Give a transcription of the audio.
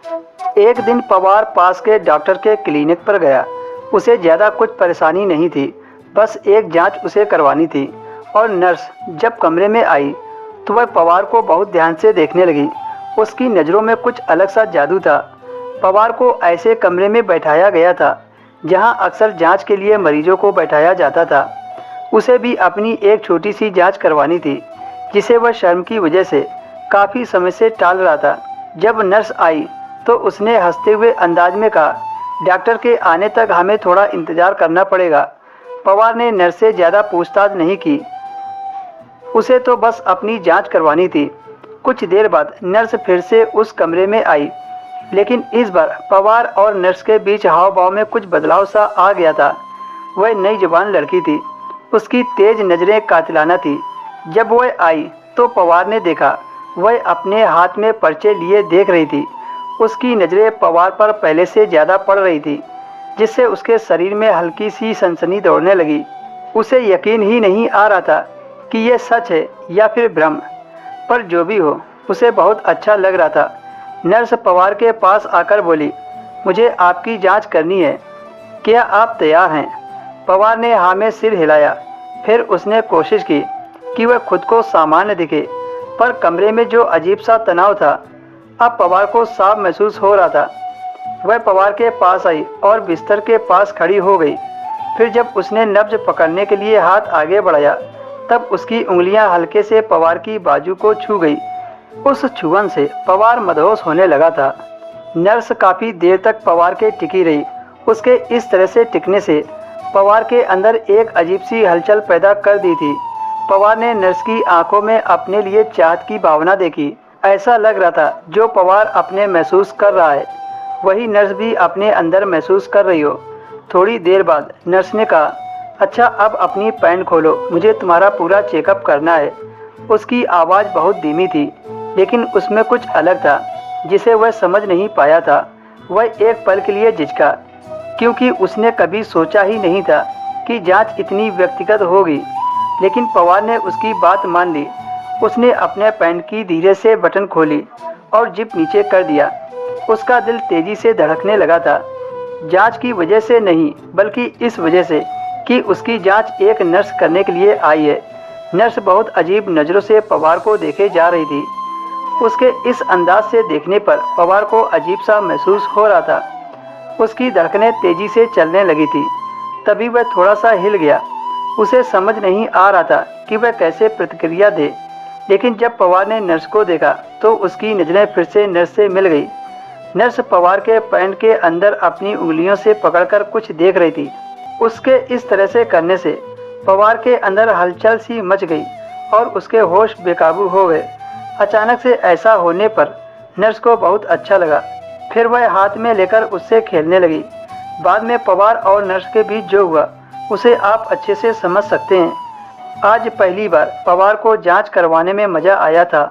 एक दिन पवार पास के डॉक्टर के क्लिनिक पर गया। उसे ज़्यादा कुछ परेशानी नहीं थी, बस एक जांच उसे करवानी थी। और नर्स जब कमरे में आई तो वह पवार को बहुत ध्यान से देखने लगी। उसकी नज़रों में कुछ अलग सा जादू था। पवार को ऐसे कमरे में बैठाया गया था जहां अक्सर जांच के लिए मरीजों को बैठाया जाता था। उसे भी अपनी एक छोटी सी जांच करवानी थी, जिसे वह शर्म की वजह से काफ़ी समय से टाल रहा था। जब नर्स आई तो उसने हंसते हुए अंदाज में कहा, डॉक्टर के आने तक हमें थोड़ा इंतज़ार करना पड़ेगा। पवार ने नर्स से ज़्यादा पूछताछ नहीं की, उसे तो बस अपनी जांच करवानी थी। कुछ देर बाद नर्स फिर से उस कमरे में आई, लेकिन इस बार पवार और नर्स के बीच हाव भाव में कुछ बदलाव सा आ गया था। वह नई जवान लड़की थी, उसकी तेज नज़रें कातिलाना थी। जब वह आई तो पवार ने देखा वह अपने हाथ में पर्चे लिए देख रही थी। उसकी नज़रें पवार पर पहले से ज़्यादा पड़ रही थी, जिससे उसके शरीर में हल्की सी सनसनी दौड़ने लगी। उसे यकीन ही नहीं आ रहा था कि यह सच है या फिर भ्रम, पर जो भी हो उसे बहुत अच्छा लग रहा था। नर्स पवार के पास आकर बोली, मुझे आपकी जांच करनी है, क्या आप तैयार हैं? पवार ने हाँ में सिर हिलाया। फिर उसने कोशिश की कि वह खुद को सामान्य दिखे, पर कमरे में जो अजीब सा तनाव था अब पवार को साफ महसूस हो रहा था। वह पवार के पास आई और बिस्तर के पास खड़ी हो गई। फिर जब उसने नब्ज पकड़ने के लिए हाथ आगे बढ़ाया तब उसकी उंगलियां हल्के से पवार की बाजू को छू गई। उस छुअन से पवार मदहोश होने लगा था। नर्स काफ़ी देर तक पवार के टिकी रही। उसके इस तरह से टिकने से पवार के अंदर एक अजीब सी हलचल पैदा कर दी थी। पवार ने नर्स की आंखों में अपने लिए चाहत की भावना देखी। ऐसा लग रहा था जो पवार अपने महसूस कर रहा है वही नर्स भी अपने अंदर महसूस कर रही हो। थोड़ी देर बाद नर्स ने कहा, अच्छा अब अपनी पैंट खोलो, मुझे तुम्हारा पूरा चेकअप करना है। उसकी आवाज़ बहुत धीमी थी, लेकिन उसमें कुछ अलग था जिसे वह समझ नहीं पाया था। वह एक पल के लिए झिझका, क्योंकि उसने कभी सोचा ही नहीं था कि जांच इतनी व्यक्तिगत होगी। लेकिन पवार ने उसकी बात मान ली। उसने अपने पैंट की धीरे से बटन खोली और जिप नीचे कर दिया। उसका दिल तेजी से धड़कने लगा था, जांच की वजह से नहीं बल्कि इस वजह से कि उसकी जांच एक नर्स करने के लिए आई है। नर्स बहुत अजीब नज़रों से पवार को देखे जा रही थी। उसके इस अंदाज से देखने पर पवार को अजीब सा महसूस हो रहा था। उसकी धड़कनें तेजी से चलने लगी थी। तभी वह थोड़ा सा हिल गया। उसे समझ नहीं आ रहा था कि वह कैसे प्रतिक्रिया दे। लेकिन जब पवार ने नर्स को देखा तो उसकी नज़रें फिर से नर्स से मिल गई। नर्स पवार के पैंट के अंदर अपनी उंगलियों से पकड़कर कुछ देख रही थी। उसके इस तरह से करने से पवार के अंदर हलचल सी मच गई और उसके होश बेकाबू हो गए। अचानक से ऐसा होने पर नर्स को बहुत अच्छा लगा। फिर वह हाथ में लेकर उससे खेलने लगी। बाद में पवार और नर्स के बीच जो हुआ उसे आप अच्छे से समझ सकते हैं। आज पहली बार पवार को जांच करवाने में मज़ा आया था।